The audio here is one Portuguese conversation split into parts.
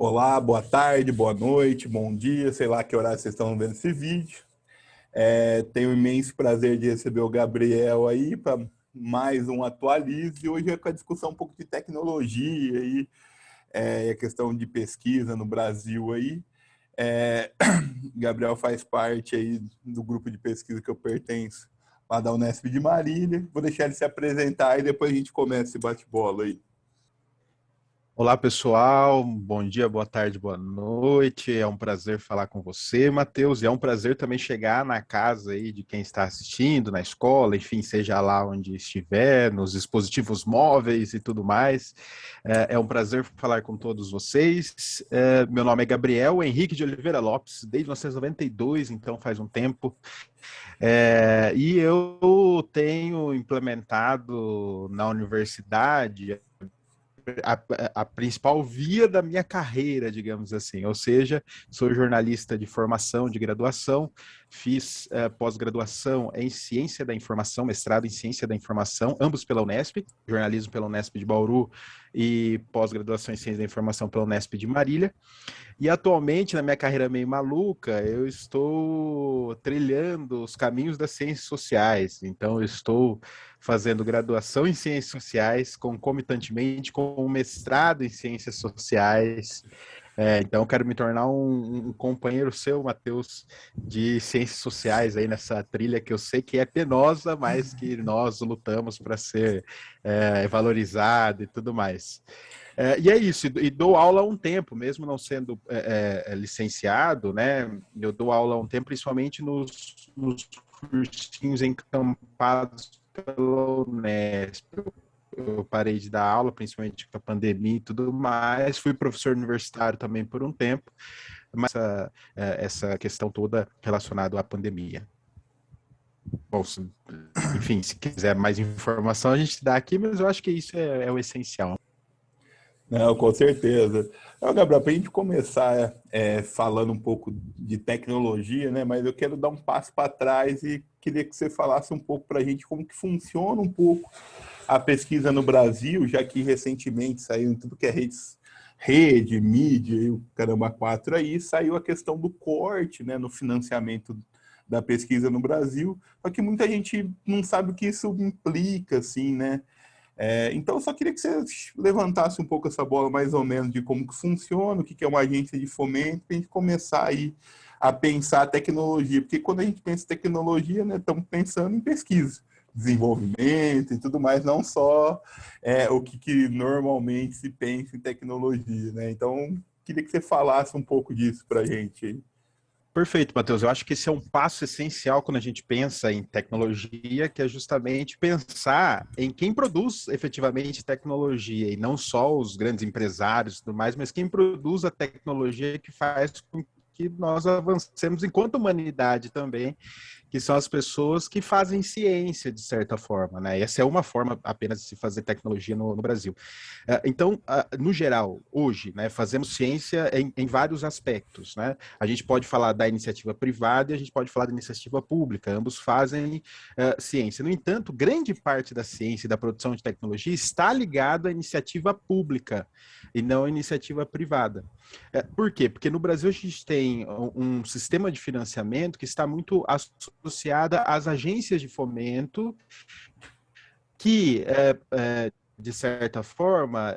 Olá, boa tarde, boa noite, bom dia, sei lá que horário vocês estão vendo esse vídeo. Tenho o imenso prazer de receber o Gabriel aí para mais um Atualize. E hoje é com a discussão um pouco de tecnologia e a questão de pesquisa no Brasil aí. Gabriel faz parte aí do grupo de pesquisa que eu pertenço, lá da Unesp de Marília. Vou deixar ele se apresentar e depois a gente começa esse bate-bola aí. Olá, pessoal. Bom dia, boa tarde, boa noite. É um prazer falar com você, Matheus, e é um prazer também chegar na casa aí de quem está assistindo, na escola, enfim, seja lá onde estiver, nos dispositivos móveis e tudo mais. É um prazer falar com todos vocês. Meu nome é Gabriel Henrique de Oliveira Lopes, desde 1992, então faz um tempo. E eu tenho implementado na universidade a principal via da minha carreira, digamos assim. Ou seja, sou jornalista de formação, de graduação, fiz pós-graduação em Ciência da Informação, mestrado em Ciência da Informação, ambos pela Unesp, jornalismo pela Unesp de Bauru e pós-graduação em Ciência da Informação pela Unesp de Marília. E atualmente, na minha carreira meio maluca, eu estou trilhando os caminhos das ciências sociais. Então, eu estou fazendo graduação em ciências sociais, concomitantemente com um mestrado em ciências sociais. Então, eu quero me tornar um companheiro seu, Matheus, de ciências sociais aí nessa trilha que eu sei que é penosa, mas que nós lutamos para ser valorizado e tudo mais. E é isso, e dou aula há um tempo, mesmo não sendo licenciado, né? Eu dou aula há um tempo, principalmente nos cursinhos encampados pela Unesp. Eu parei de dar aula, principalmente com a pandemia e tudo mais. Fui professor universitário também por um tempo, mas essa questão toda relacionada à pandemia. Bom, enfim, se quiser mais informação, a gente dá aqui, mas eu acho que isso é o essencial. Não, com certeza. Gabriel, para a gente começar falando um pouco de tecnologia, né? Mas eu quero dar um passo para trás e queria que você falasse um pouco para a gente como que funciona um pouco a pesquisa no Brasil, já que recentemente saiu em tudo que é rede, mídia e o caramba quatro aí, saiu a questão do corte, né, no financiamento da pesquisa no Brasil, só que muita gente não sabe o que isso implica, assim, né? Então, eu só queria que você levantasse um pouco essa bola, mais ou menos, de como que funciona, o que é uma agência de fomento, para a gente começar aí a pensar a tecnologia. Porque quando a gente pensa em tecnologia, né, estamos pensando em pesquisa, desenvolvimento e tudo mais, não só o que normalmente se pensa em tecnologia. Né? Então, queria que você falasse um pouco disso para a gente. Perfeito, Matheus. Eu acho que esse é um passo essencial quando a gente pensa em tecnologia, que é justamente pensar em quem produz efetivamente tecnologia, e não só os grandes empresários e tudo mais, mas quem produz a tecnologia que faz com que nós avancemos enquanto humanidade também, que são as pessoas que fazem ciência, de certa forma, né? Essa é uma forma apenas de se fazer tecnologia no Brasil. Então, no geral, hoje, né, fazemos ciência em vários aspectos, né? A gente pode falar da iniciativa privada e a gente pode falar da iniciativa pública, ambos fazem ciência. No entanto, grande parte da ciência e da produção de tecnologia está ligada à iniciativa pública e não à iniciativa privada. Por quê? Porque no Brasil a gente tem um sistema de financiamento que está muito associado às agências de fomento que de certa forma,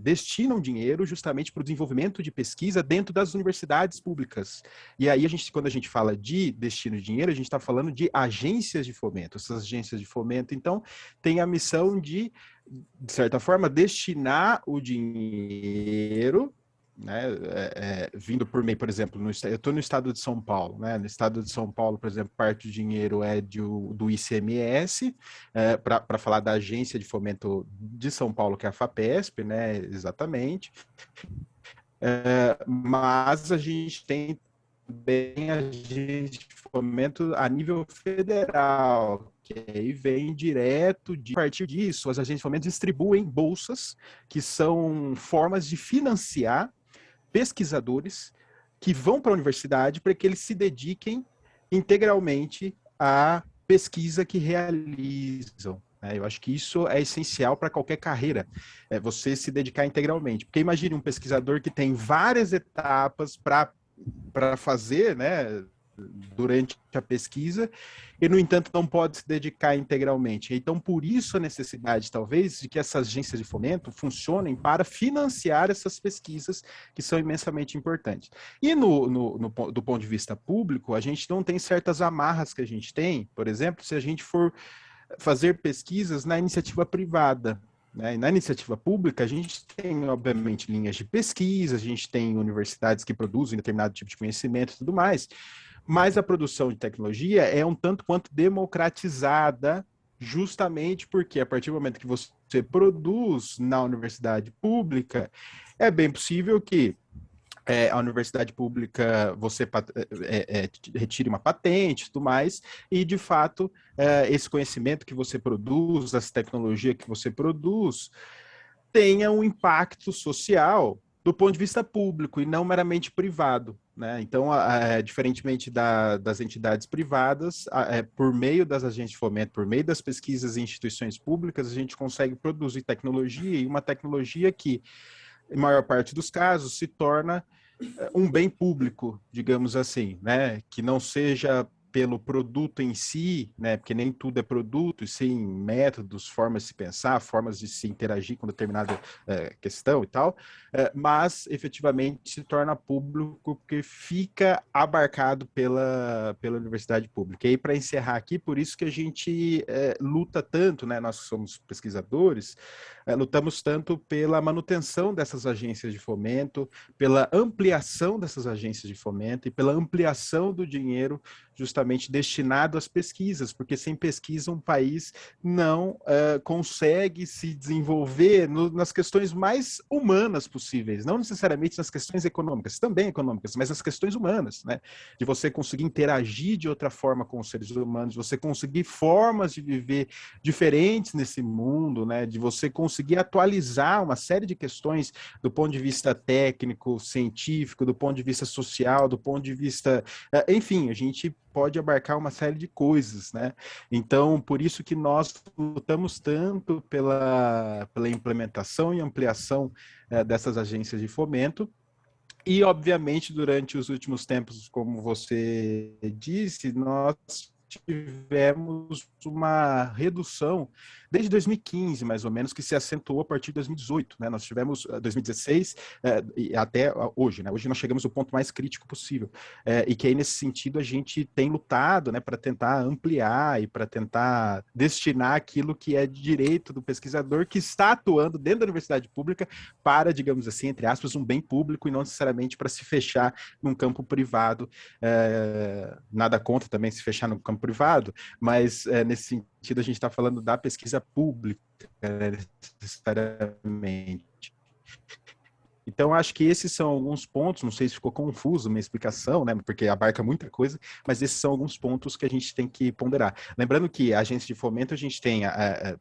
destinam dinheiro justamente para o desenvolvimento de pesquisa dentro das universidades públicas. E aí, quando a gente fala de destino de dinheiro, a gente está falando de agências de fomento. Essas agências de fomento, então, têm a missão de certa forma, destinar o dinheiro, né, vindo por meio, por exemplo, eu estou no estado de São Paulo, né? No estado de São Paulo, por exemplo, parte do dinheiro é do ICMS, para falar da agência de fomento de São Paulo, que é a FAPESP, né? Exatamente. Mas a gente tem também agência de fomento a nível federal, que aí vem direto a partir disso, as agências de fomento distribuem bolsas, que são formas de financiar pesquisadores que vão para a universidade para que eles se dediquem integralmente à pesquisa que realizam. né? Eu acho que isso é essencial para qualquer carreira, é você se dedicar integralmente. Porque imagine um pesquisador que tem várias etapas para fazer, né, durante a pesquisa, e, no entanto, não pode se dedicar integralmente. Então, por isso a necessidade, talvez, de que essas agências de fomento funcionem para financiar essas pesquisas que são imensamente importantes. E do ponto de vista público, a gente não tem certas amarras que a gente tem, por exemplo, se a gente for fazer pesquisas na iniciativa privada. Né? E na iniciativa pública, a gente tem, obviamente, linhas de pesquisa, a gente tem universidades que produzem determinado tipo de conhecimento e tudo mais, mas a produção de tecnologia é um tanto quanto democratizada, justamente porque a partir do momento que você produz na universidade pública, é bem possível que a universidade pública você retire uma patente e tudo mais, e de fato esse conhecimento que você produz, essa tecnologia que você produz, tenha um impacto social do ponto de vista público e não meramente privado. Né? Então, diferentemente das entidades privadas, por meio das agências de fomento, por meio das pesquisas em instituições públicas, a gente consegue produzir tecnologia, e uma tecnologia que, em maior parte dos casos, se torna um bem público, digamos assim, né? Que não seja pelo produto em si, né? Porque nem tudo é produto, e sim métodos, formas de se pensar, formas de se interagir com determinada questão e tal, mas efetivamente se torna público porque fica abarcado pela universidade pública. E aí, para encerrar aqui, por isso que a gente luta tanto, né? Nós que somos pesquisadores, lutamos tanto pela manutenção dessas agências de fomento, pela ampliação dessas agências de fomento e pela ampliação do dinheiro justamente destinado às pesquisas, porque sem pesquisa um país não consegue se desenvolver nas questões mais humanas possíveis, não necessariamente nas questões econômicas, também econômicas, mas nas questões humanas, né? De você conseguir interagir de outra forma com os seres humanos, você conseguir formas de viver diferentes nesse mundo, né? De você conseguir atualizar uma série de questões do ponto de vista técnico, científico, do ponto de vista social, do ponto de vista... Enfim, a gente pode abarcar uma série de coisas, né? Então, por isso que nós lutamos tanto pela implementação e ampliação dessas agências de fomento. E, obviamente, durante os últimos tempos, como você disse, nós tivemos uma redução desde 2015, mais ou menos, que se acentuou a partir de 2018, né? Nós tivemos 2016 e até hoje, né? Hoje nós chegamos ao ponto mais crítico possível, e que aí, nesse sentido, a gente tem lutado, né, para tentar ampliar e para tentar destinar aquilo que é de direito do pesquisador que está atuando dentro da universidade pública para, digamos assim, entre aspas, um bem público e não necessariamente para se fechar num campo privado. Nada contra também se fechar num campo privado, mas nesse sentido a gente está falando da pesquisa pública, necessariamente. Então, acho que esses são alguns pontos, não sei se ficou confuso a minha explicação, né, porque abarca muita coisa, mas esses são alguns pontos que a gente tem que ponderar. Lembrando que a agência de fomento, a gente tem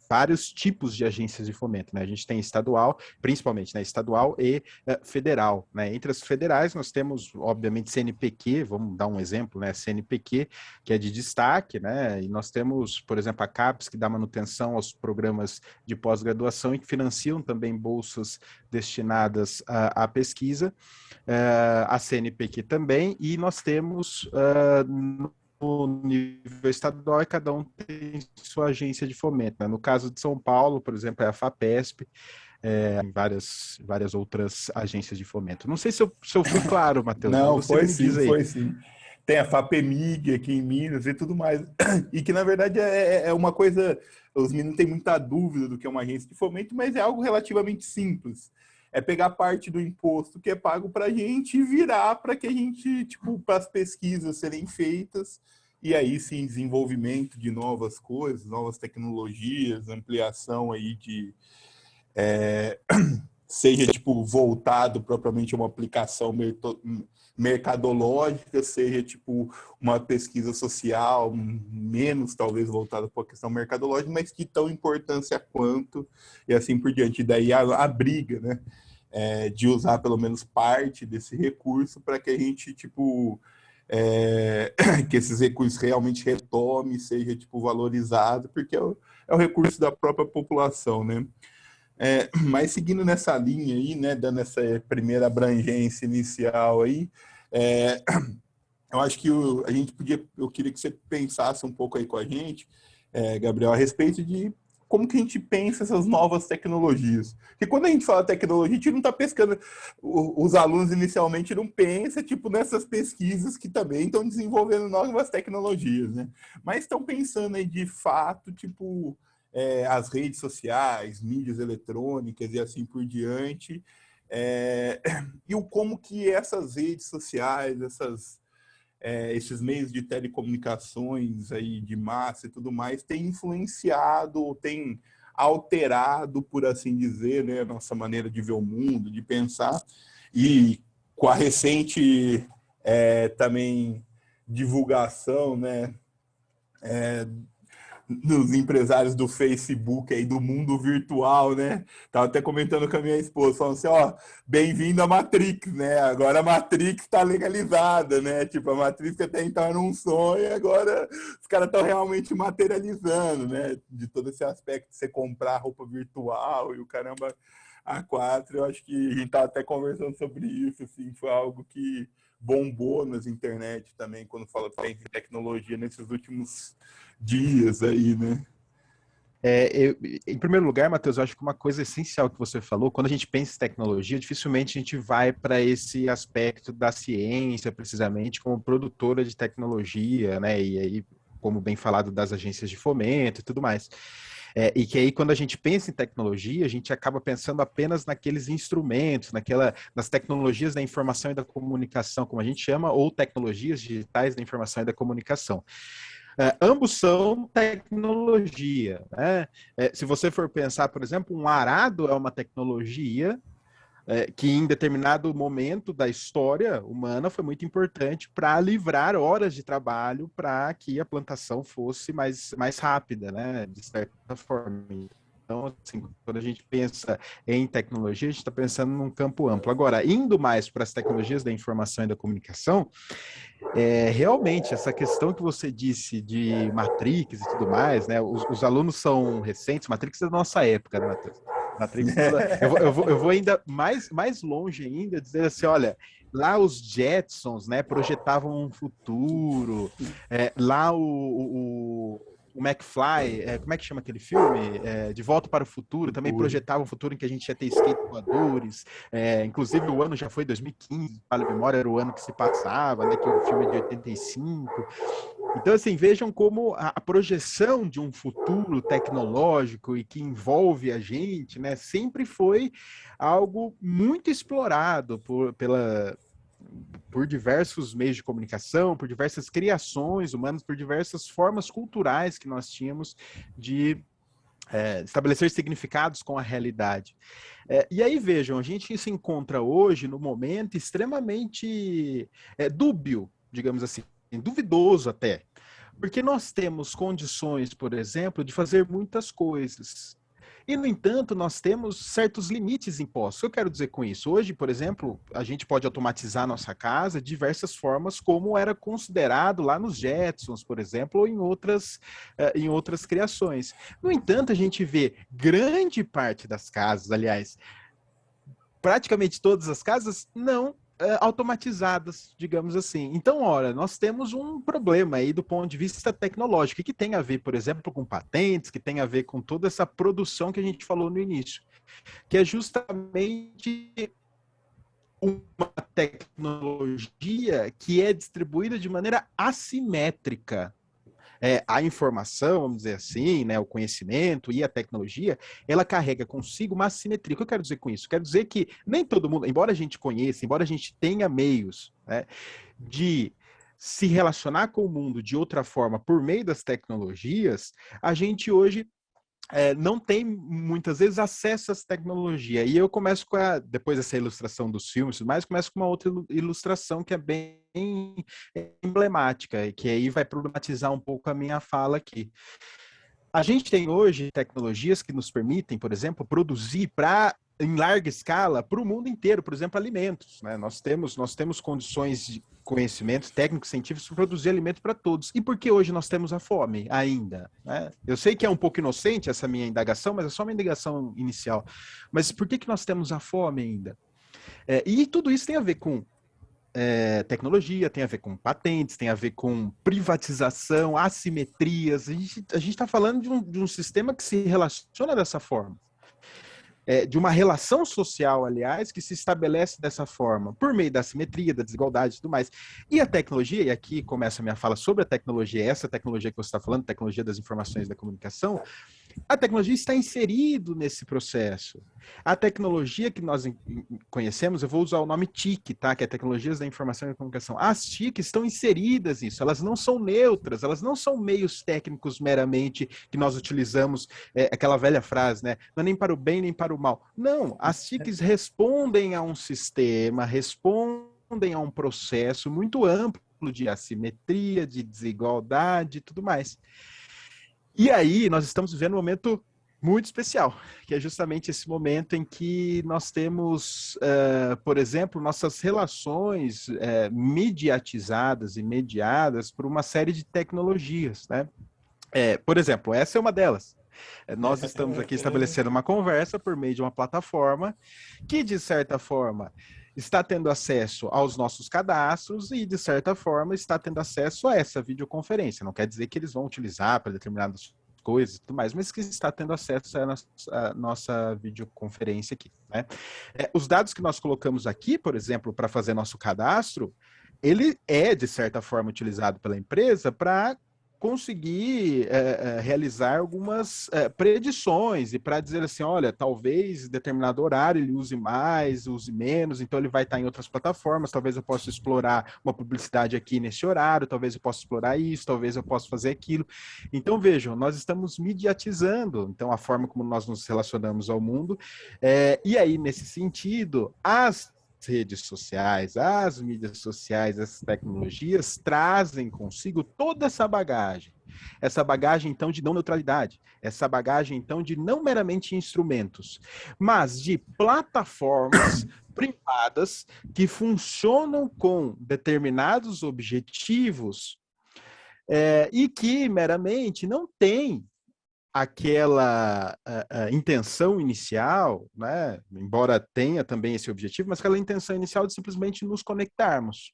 vários tipos de agências de fomento, né, a gente tem estadual, principalmente, né, estadual e federal, né, entre as federais nós temos, obviamente, CNPq, vamos dar um exemplo, né, CNPq, que é de destaque, né, e nós temos, por exemplo, a CAPES, que dá manutenção aos programas de pós-graduação e que financiam também bolsas destinadas à pesquisa, a CNPq também, e nós temos no nível estadual, e cada um tem sua agência de fomento. Né? No caso de São Paulo, por exemplo, é a FAPESP, várias outras agências de fomento. Não sei se eu fui claro, Matheus, mas Não, você me diz aí. foi sim. Tem a FAPEMIG aqui em Minas e tudo mais. E que, na verdade, é uma coisa... Os meninos têm muita dúvida do que é uma agência de fomento, mas é algo relativamente simples. É pegar parte do imposto que é pago para a gente e virar para que a gente, tipo, para as pesquisas serem feitas, e aí sim, desenvolvimento de novas coisas, novas tecnologias, ampliação aí de... seja tipo voltado propriamente a uma aplicação mercadológica, seja tipo uma pesquisa social, menos talvez voltada para a questão mercadológica, mas que tão importância quanto, e assim por diante. E daí a briga, né? De usar pelo menos parte desse recurso para que a gente tipo que esses recursos realmente retomem, seja tipo valorizado, porque é o recurso da própria população, né? Mas seguindo nessa linha aí, né, dando essa primeira abrangência inicial aí, eu acho que eu queria que você pensasse um pouco aí com a gente, Gabriel, a respeito de como que a gente pensa essas novas tecnologias. Porque quando a gente fala tecnologia, a gente não está pescando, os alunos inicialmente não pensam, tipo, nessas pesquisas que também estão desenvolvendo novas tecnologias, né? Mas estão pensando aí de fato, tipo, as redes sociais, mídias eletrônicas e assim por diante, e como que essas redes sociais, esses meios de telecomunicações aí de massa e tudo mais têm influenciado, têm alterado, por assim dizer, né, a nossa maneira de ver o mundo, de pensar, e com a recente também divulgação, né, dos empresários do Facebook aí, do mundo virtual, né? Tava até comentando com a minha esposa, falando assim, ó, bem-vindo à Matrix, né? Agora a Matrix tá legalizada, né? Tipo, a Matrix que até então era um sonho, agora os caras estão realmente materializando, né? De todo esse aspecto de você comprar roupa virtual e o caramba A4, eu acho que a gente tava até conversando sobre isso, assim, foi algo que bombou nas internet também, quando fala em tecnologia nesses últimos dias aí, né? Em primeiro lugar, Matheus, eu acho que uma coisa essencial que você falou, quando a gente pensa em tecnologia, dificilmente a gente vai para esse aspecto da ciência, precisamente, como produtora de tecnologia, né? E aí, como bem falado, das agências de fomento e tudo mais. E que aí, quando a gente pensa em tecnologia, a gente acaba pensando apenas naqueles instrumentos, nas tecnologias da informação e da comunicação, como a gente chama, ou tecnologias digitais da informação e da comunicação. Ambos são tecnologia, né? Se você for pensar, por exemplo, um arado é uma tecnologia que em determinado momento da história humana foi muito importante para livrar horas de trabalho para que a plantação fosse mais rápida, né? De certa forma. Então, assim, quando a gente pensa em tecnologia, a gente está pensando num campo amplo. Agora, indo mais para as tecnologias da informação e da comunicação, realmente, essa questão que você disse de Matrix e tudo mais, né? Os alunos são recentes, Matrix é da nossa época, né, Matheus? Matrix, eu vou ainda mais longe ainda, dizer assim, olha, lá os Jetsons, né, projetavam um futuro, lá o McFly, como é que chama aquele filme? De Volta para o Futuro, também projetava um futuro em que a gente ia ter skate voadores, inclusive o ano já foi 2015, para a memória era o ano que se passava, né, que o filme é de 85. Então, assim, vejam como a projeção de um futuro tecnológico e que envolve a gente, né, sempre foi algo muito explorado por diversos meios de comunicação, por diversas criações humanas, por diversas formas culturais que nós tínhamos de estabelecer significados com a realidade. E aí, vejam, a gente se encontra hoje no momento extremamente dúbio, digamos assim, duvidoso até, porque nós temos condições, por exemplo, de fazer muitas coisas. E, no entanto, nós temos certos limites impostos. O que eu quero dizer com isso? Hoje, por exemplo, a gente pode automatizar nossa casa de diversas formas, como era considerado lá nos Jetsons, por exemplo, ou em outras criações. No entanto, a gente vê grande parte das casas, aliás, praticamente todas as casas, não automatizadas, digamos assim. Então, olha, nós temos um problema aí do ponto de vista tecnológico, que tem a ver, por exemplo, com patentes, que tem a ver com toda essa produção que a gente falou no início, que é justamente uma tecnologia que é distribuída de maneira assimétrica. A informação, vamos dizer assim, né, o conhecimento e a tecnologia, ela carrega consigo uma assimetria. O que eu quero dizer com isso? Quero dizer que nem todo mundo, embora a gente conheça, embora a gente tenha meios, né, de se relacionar com o mundo de outra forma por meio das tecnologias, a gente hoje não tem muitas vezes acesso a essa tecnologia. E eu começo depois dessa ilustração dos filmes, mas começo com uma outra ilustração que é bem emblemática, e que aí vai problematizar um pouco a minha fala aqui. A gente tem hoje tecnologias que nos permitem, por exemplo, produzir em larga escala para o mundo inteiro, por exemplo, alimentos, né? Nós temos condições de conhecimentos técnicos, científicos para produzir alimento para todos. E por que hoje nós temos a fome ainda, né? Eu sei que é um pouco inocente essa minha indagação, mas é só uma indagação inicial. Mas por que nós temos a fome ainda? E tudo isso tem a ver com tecnologia, tem a ver com patentes, tem a ver com privatização, assimetrias. A gente está falando de um sistema que se relaciona dessa forma. De uma relação social, aliás, que se estabelece dessa forma, por meio da assimetria, da desigualdade e tudo mais. E a tecnologia, e aqui começa a minha fala sobre a tecnologia, essa tecnologia que você está falando, tecnologia das informações e da comunicação, a tecnologia está inserido nesse processo. A tecnologia que nós conhecemos, eu vou usar o nome TIC, tá? Que é Tecnologias da Informação e da Comunicação. As TIC estão inseridas nisso, elas não são neutras, elas não são meios técnicos meramente que nós utilizamos, aquela velha frase, né? Não é nem para o bem nem para o mal. Não, as TICs respondem a um sistema, respondem a um processo muito amplo de assimetria, de desigualdade e tudo mais. E aí, nós estamos vivendo um momento muito especial, que é justamente esse momento em que nós temos, por exemplo, nossas relações mediatizadas e mediadas por uma série de tecnologias, né? Por exemplo, essa é uma delas. Nós estamos aqui estabelecendo uma conversa por meio de uma plataforma que, de certa forma, está tendo acesso aos nossos cadastros e, de certa forma, está tendo acesso a essa videoconferência. Não quer dizer que eles vão utilizar para determinadas coisas e tudo mais, mas que está tendo acesso à nossa videoconferência aqui, né? Os dados que nós colocamos aqui, por exemplo, para fazer nosso cadastro, ele é, de certa forma, utilizado pela empresa para conseguir realizar algumas predições e para dizer assim, olha, talvez em determinado horário ele use mais, use menos, então ele vai estar em outras plataformas, talvez eu possa explorar uma publicidade aqui nesse horário, talvez eu possa explorar isso, talvez eu possa fazer aquilo. Então, vejam, nós estamos mediatizando, então, a forma como nós nos relacionamos ao mundo, e aí, nesse sentido, as redes sociais, as mídias sociais, essas tecnologias trazem consigo toda essa bagagem então de não neutralidade, essa bagagem então de não meramente instrumentos, mas de plataformas privadas que funcionam com determinados objetivos e que meramente não têm aquela intenção inicial, né? Embora tenha também esse objetivo, mas aquela intenção inicial de simplesmente nos conectarmos.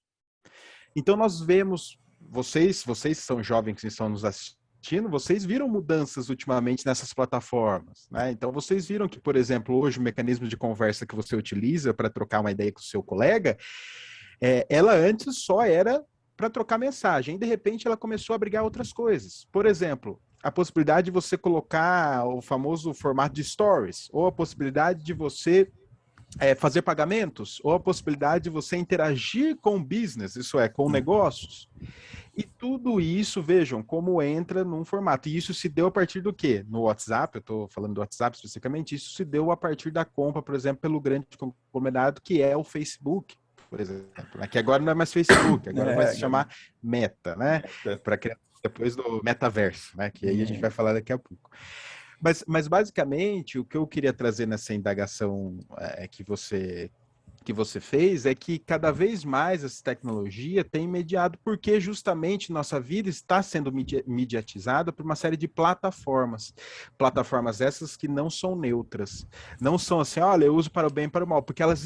Então nós vemos, vocês são jovens que estão nos assistindo, vocês viram mudanças ultimamente nessas plataformas, né? Então vocês viram que, por exemplo, hoje o mecanismo de conversa que você utiliza para trocar uma ideia com o seu colega, ela antes só era para trocar mensagem, e de repente ela começou a abrigar outras coisas. Por exemplo, a possibilidade de você colocar o famoso formato de stories, ou a possibilidade de você fazer pagamentos, ou a possibilidade de você interagir com o business, isso é, com negócios. E tudo isso, vejam, como entra num formato. E isso se deu a partir do quê? No WhatsApp, eu estou falando do WhatsApp especificamente, isso se deu a partir da compra, por exemplo, pelo grande conglomerado que é o Facebook, por exemplo, que agora não é mais Facebook, agora vai se chamar Meta, né? Para criar depois do metaverso, né? Que aí a gente vai falar daqui a pouco. Mas basicamente, o que eu queria trazer nessa indagação que você fez é que cada vez mais essa tecnologia tem mediado porque justamente nossa vida está sendo mediatizada por uma série de plataformas. Plataformas essas que não são neutras. Não são assim, olha, eu uso para o bem e para o mal, porque elas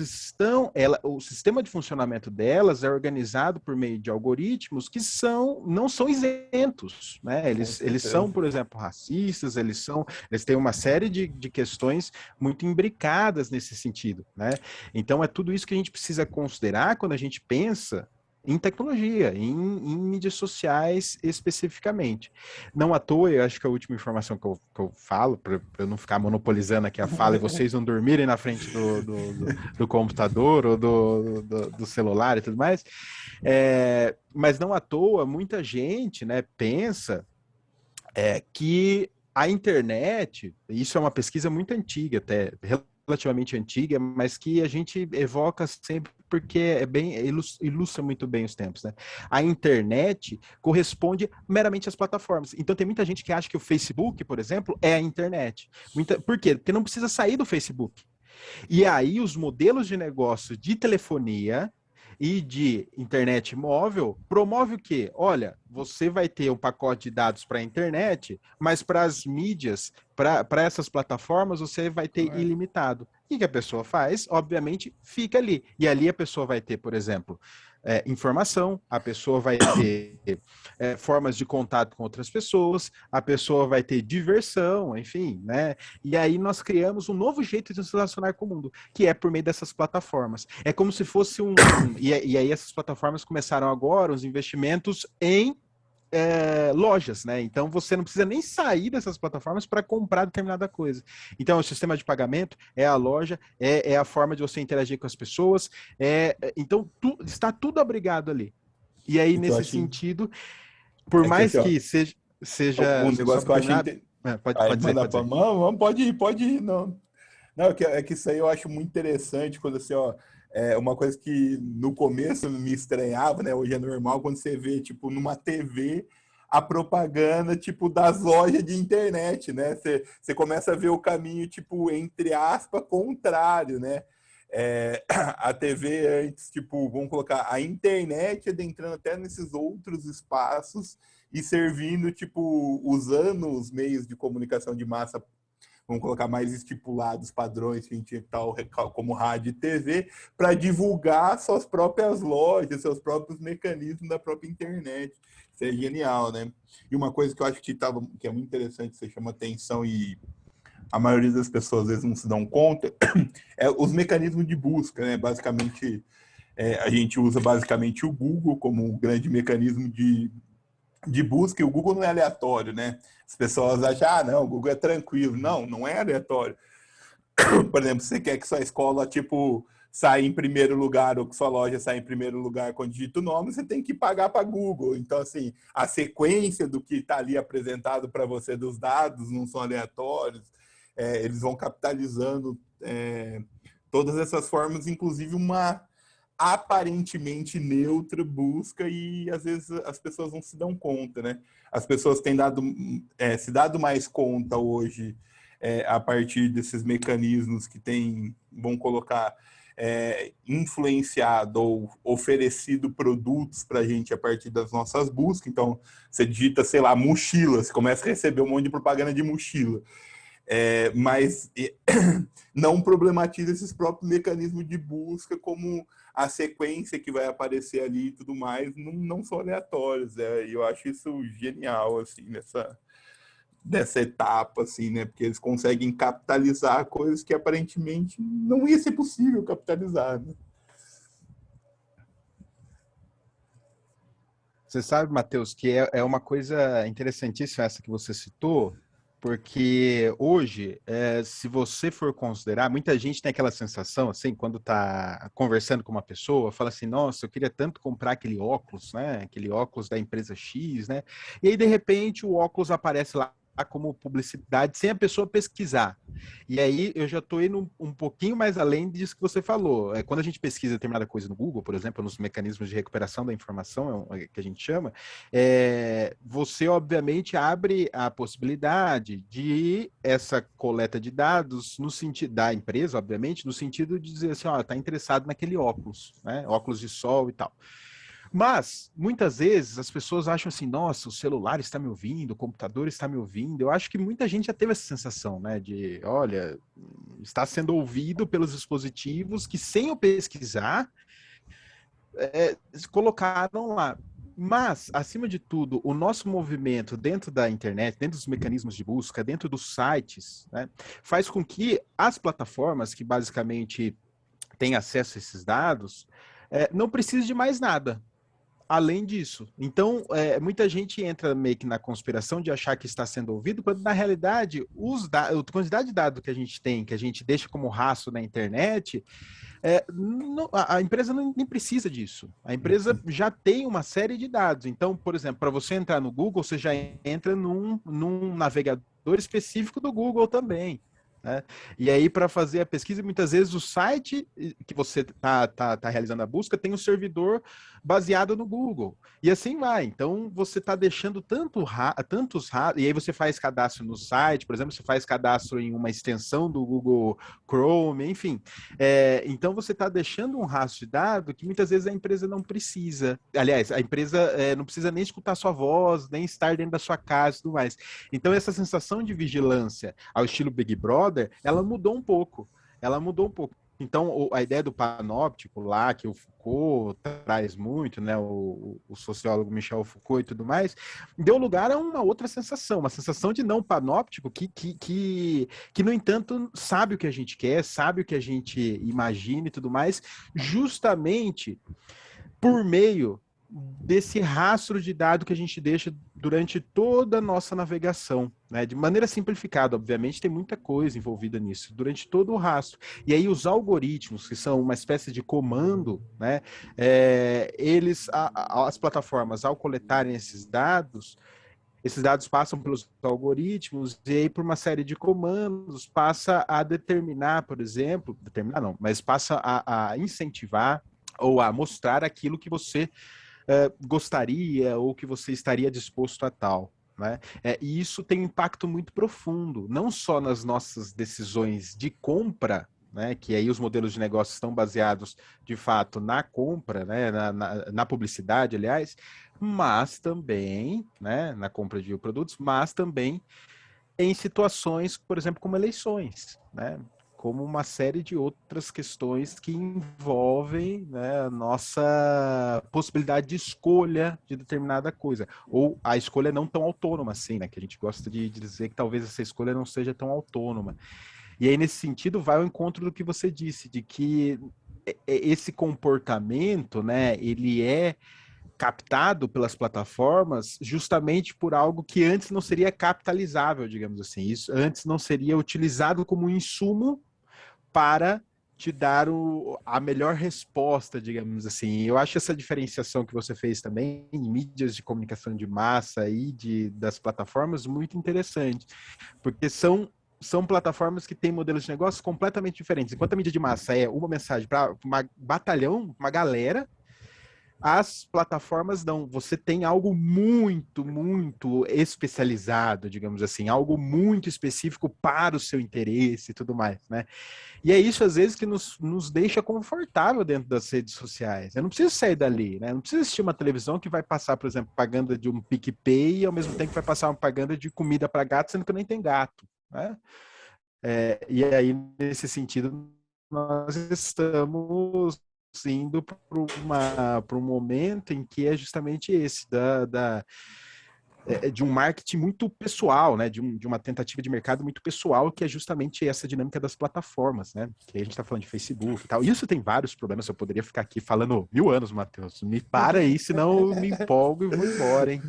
o sistema de funcionamento delas é organizado por meio de algoritmos que não são isentos, né? Eles são, por exemplo, racistas, eles têm uma série de questões muito imbricadas nesse sentido, né? Então, é tudo isso que a gente precisa considerar quando a gente pensa em tecnologia, em mídias sociais especificamente. Não à toa, eu acho que a última informação que eu falo, para eu não ficar monopolizando aqui a fala e vocês não dormirem na frente do computador ou do celular e tudo mais, mas não à toa, muita gente, né, pensa que a internet, isso é uma pesquisa muito antiga até, relativamente antiga, mas que a gente evoca sempre porque ilustra muito bem os tempos, né? A internet corresponde meramente às plataformas. Então tem muita gente que acha que o Facebook, por exemplo, é a internet. Por quê? Porque não precisa sair do Facebook. E aí os modelos de negócio de telefonia e de internet móvel promove o quê? Olha, você vai ter um pacote de dados para a internet, mas para as mídias, para essas plataformas, você vai ter ilimitado. O que a pessoa faz? Obviamente, fica ali. E ali a pessoa vai ter, por exemplo, informação, a pessoa vai ter formas de contato com outras pessoas, a pessoa vai ter diversão, enfim, né? E aí nós criamos um novo jeito de se relacionar com o mundo, que é por meio dessas plataformas. É como se fosse e aí essas plataformas começaram agora os investimentos em lojas, né? Então você não precisa nem sair dessas plataformas para comprar determinada coisa. Então, o sistema de pagamento é a loja, é a forma de você interagir com as pessoas, então está tudo abrigado ali. E aí, Então, nesse sentido, por que mais assim, ó, que seja um só negócio que para eu achei terminar, Aí, pode dizer, manda pode pra dizer. mão, pode ir, não. Não, é que isso aí eu acho muito interessante, quando assim, ó, uma coisa que no começo me estranhava, né? Hoje é normal quando você vê, tipo, numa TV, a propaganda, tipo, das lojas de internet, né? Você começa a ver o caminho, tipo, entre aspas, contrário, né? A TV antes, tipo, vamos colocar a internet adentrando até nesses outros espaços e servindo, tipo, usando os meios de comunicação de massa, vamos colocar mais estipulados, padrões que a gente tal, como rádio e TV, para divulgar suas próprias lojas, seus próprios mecanismos da própria internet. Isso é genial, né? E uma coisa que eu acho que é muito interessante, você chama atenção e a maioria das pessoas às vezes não se dão conta, é os mecanismos de busca, né? Basicamente, a gente usa basicamente o Google como um grande mecanismo de busca, e o Google não é aleatório, né? As pessoas acham, não, o Google é tranquilo. Não, não é aleatório. Por exemplo, você quer que sua escola, tipo, saia em primeiro lugar ou que sua loja saia em primeiro lugar quando digita o nome, você tem que pagar para Google. Então, assim, a sequência do que está ali apresentado para você dos dados não são aleatórios. Eles vão capitalizando todas essas formas, inclusive uma aparentemente neutra busca, e às vezes as pessoas não se dão conta, né? As pessoas têm se dado mais conta hoje, a partir desses mecanismos que têm, vão colocar, influenciado ou oferecido produtos para a gente a partir das nossas buscas. Então, você digita, sei lá, mochila, você começa a receber um monte de propaganda de mochila. Mas não problematiza esses próprios mecanismos de busca, como a sequência que vai aparecer ali e tudo mais, não são aleatórios. E eu acho isso genial, assim, dessa etapa, assim, né? Porque eles conseguem capitalizar coisas que aparentemente não ia ser possível capitalizar, né? Você sabe, Matheus, que é uma coisa interessantíssima essa que você citou, porque hoje, se você for considerar, muita gente tem aquela sensação, assim, quando está conversando com uma pessoa, fala assim, nossa, eu queria tanto comprar aquele óculos, né? Aquele óculos da empresa X, né? E aí, de repente, o óculos aparece lá como publicidade sem a pessoa pesquisar. E aí eu já estou indo um pouquinho mais além disso que você falou. Quando a gente pesquisa determinada coisa no Google, por exemplo, nos mecanismos de recuperação da informação, que a gente chama, você obviamente abre a possibilidade de essa coleta de dados no sentido da empresa, obviamente, no sentido de dizer assim, ó, está interessado naquele óculos, né? Óculos de sol e tal. Mas, muitas vezes, as pessoas acham assim, nossa, o celular está me ouvindo, o computador está me ouvindo. Eu acho que muita gente já teve essa sensação, né? De, olha, está sendo ouvido pelos dispositivos que, sem eu pesquisar, colocaram lá. Mas, acima de tudo, o nosso movimento dentro da internet, dentro dos mecanismos de busca, dentro dos sites, né, faz com que as plataformas que basicamente têm acesso a esses dados não precisem de mais nada além disso. Então, muita gente entra meio que na conspiração de achar que está sendo ouvido, quando na realidade a quantidade de dados que a gente tem, que a gente deixa como rastro na internet, a empresa nem precisa disso. A empresa já tem uma série de dados. Então, por exemplo, para você entrar no Google, você já entra num navegador específico do Google também. né? E aí, para fazer a pesquisa, muitas vezes o site que você tá realizando a busca tem um servidor baseado no Google. E assim vai. Então, você está deixando tantos e aí você faz cadastro no site, por exemplo, você faz cadastro em uma extensão do Google Chrome, enfim. Então, você está deixando um rastro de dado que muitas vezes a empresa não precisa. Aliás, a empresa não precisa nem escutar sua voz, nem estar dentro da sua casa e tudo mais. Então, essa sensação de vigilância ao estilo Big Brother, ela mudou um pouco. Ela mudou um pouco. Então, a ideia do panóptico lá, que o Foucault traz muito, né, o sociólogo Michel Foucault e tudo mais, deu lugar a uma outra sensação, uma sensação de não panóptico que, no entanto, sabe o que a gente quer, sabe o que a gente imagina e tudo mais, justamente por meio desse rastro de dado que a gente deixa durante toda a nossa navegação, né? De maneira simplificada, obviamente, tem muita coisa envolvida nisso, durante todo o rastro. E aí os algoritmos, que são uma espécie de comando, né? As plataformas, ao coletarem esses dados passam pelos algoritmos e aí por uma série de comandos passa a determinar, por exemplo, determinar não, mas passa a incentivar ou a mostrar aquilo que você gostaria ou que você estaria disposto a tal. Né? E isso tem um impacto muito profundo, não só nas nossas decisões de compra, né, que aí os modelos de negócio estão baseados, de fato, na compra, né, na publicidade, aliás, mas também, né, na compra de produtos, mas também em situações, por exemplo, como eleições, né? Como uma série de outras questões que envolvem, né, a nossa possibilidade de escolha de determinada coisa. Ou a escolha não tão autônoma assim, né? Que a gente gosta de dizer que talvez essa escolha não seja tão autônoma. E aí, nesse sentido, vai ao encontro do que você disse, de que esse comportamento, né, ele é captado pelas plataformas justamente por algo que antes não seria capitalizável, digamos assim. Isso antes não seria utilizado como um insumo para te dar a melhor resposta, digamos assim. Eu acho essa diferenciação que você fez também em mídias de comunicação de massa e das plataformas muito interessante, porque são plataformas que têm modelos de negócio completamente diferentes. Enquanto a mídia de massa é uma mensagem para um batalhão, uma galera, as plataformas não, você tem algo muito, muito especializado, digamos assim, algo muito específico para o seu interesse e tudo mais, né? E é isso, às vezes, que nos deixa confortável dentro das redes sociais. Eu não preciso sair dali, né? Eu não preciso assistir uma televisão que vai passar, por exemplo, propaganda de um PicPay e ao mesmo tempo vai passar uma propaganda de comida para gato, sendo que nem tem gato, né? E aí, nesse sentido, nós estamos indo para um momento em que é justamente esse, de um marketing muito pessoal, né? De uma tentativa de mercado muito pessoal, que é justamente essa dinâmica das plataformas, né? Que a gente está falando de Facebook e tal. Isso tem vários problemas, eu poderia ficar aqui falando 1000 anos, Matheus. Me para aí, senão eu me empolgo e vou embora, hein?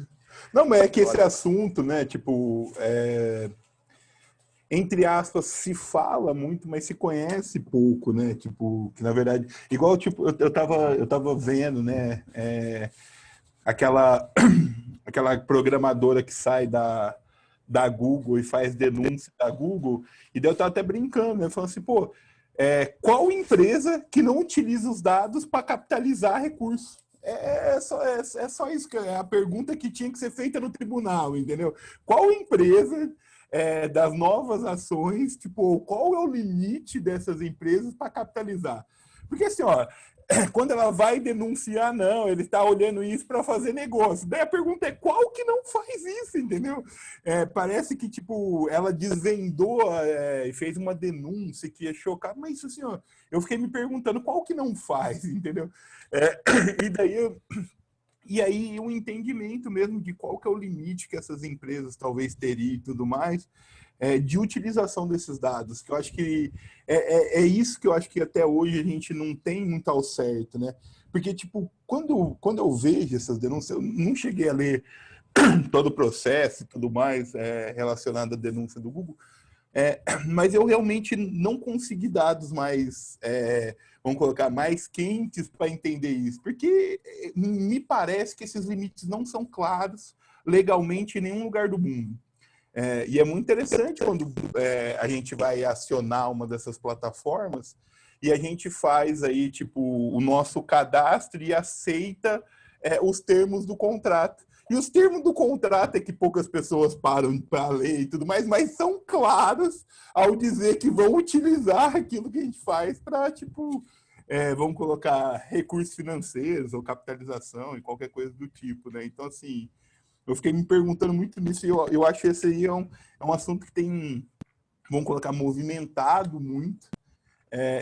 Não, mas é que esse assunto, né, tipo, entre aspas, se fala muito, mas se conhece pouco, né? Tipo, que na verdade, igual, tipo, eu tava vendo, né, aquela, aquela programadora que sai da Google e faz denúncia da Google, e daí eu tava até brincando, né? Falando assim, pô, qual empresa que não utiliza os dados para capitalizar recursos? É só isso, que é a pergunta que tinha que ser feita no tribunal, entendeu? Qual empresa das novas ações, tipo, qual é o limite dessas empresas para capitalizar? Porque assim, ó, quando ela vai denunciar, não, ele está olhando isso para fazer negócio. Daí a pergunta é qual que não faz isso, entendeu? Parece que, tipo, ela desvendou e fez uma denúncia que ia chocar, mas isso assim, ó, eu fiquei me perguntando qual que não faz, entendeu? E daí e aí o entendimento mesmo de qual que é o limite que essas empresas talvez teriam e tudo mais, de utilização desses dados, que eu acho que é isso que eu acho que até hoje a gente não tem muito ao certo, né? Porque, tipo, quando eu vejo essas denúncias, eu não cheguei a ler todo o processo e tudo mais relacionado à denúncia do Google, mas eu realmente não consegui dados mais, vamos colocar, mais quentes para entender isso, porque me parece que esses limites não são claros legalmente em nenhum lugar do mundo. E é muito interessante quando a gente vai acionar uma dessas plataformas e a gente faz aí, tipo, o nosso cadastro e aceita os termos do contrato. E os termos do contrato é que poucas pessoas param para ler e tudo mais, mas são claros ao dizer que vão utilizar aquilo que a gente faz para, tipo, vamos colocar recursos financeiros ou capitalização e qualquer coisa do tipo, né? Então, assim, eu fiquei me perguntando muito nisso e eu acho que esse aí é um assunto que tem, vamos colocar, movimentado muito.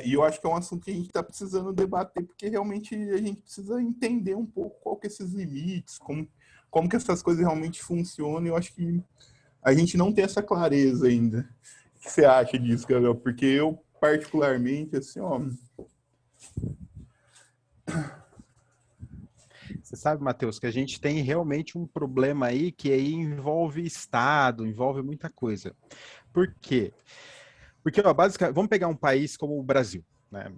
E eu acho que é um assunto que a gente está precisando debater, porque realmente a gente precisa entender um pouco qual que são esses limites, como que essas coisas realmente funcionam. Eu acho que a gente não tem essa clareza ainda. O que você acha disso, Gabriel? Porque eu, particularmente, assim, ó... Você sabe, Matheus, que a gente tem realmente um problema aí que aí envolve Estado, envolve muita coisa. Por quê? Porque, ó, basicamente, vamos pegar um país como o Brasil, né?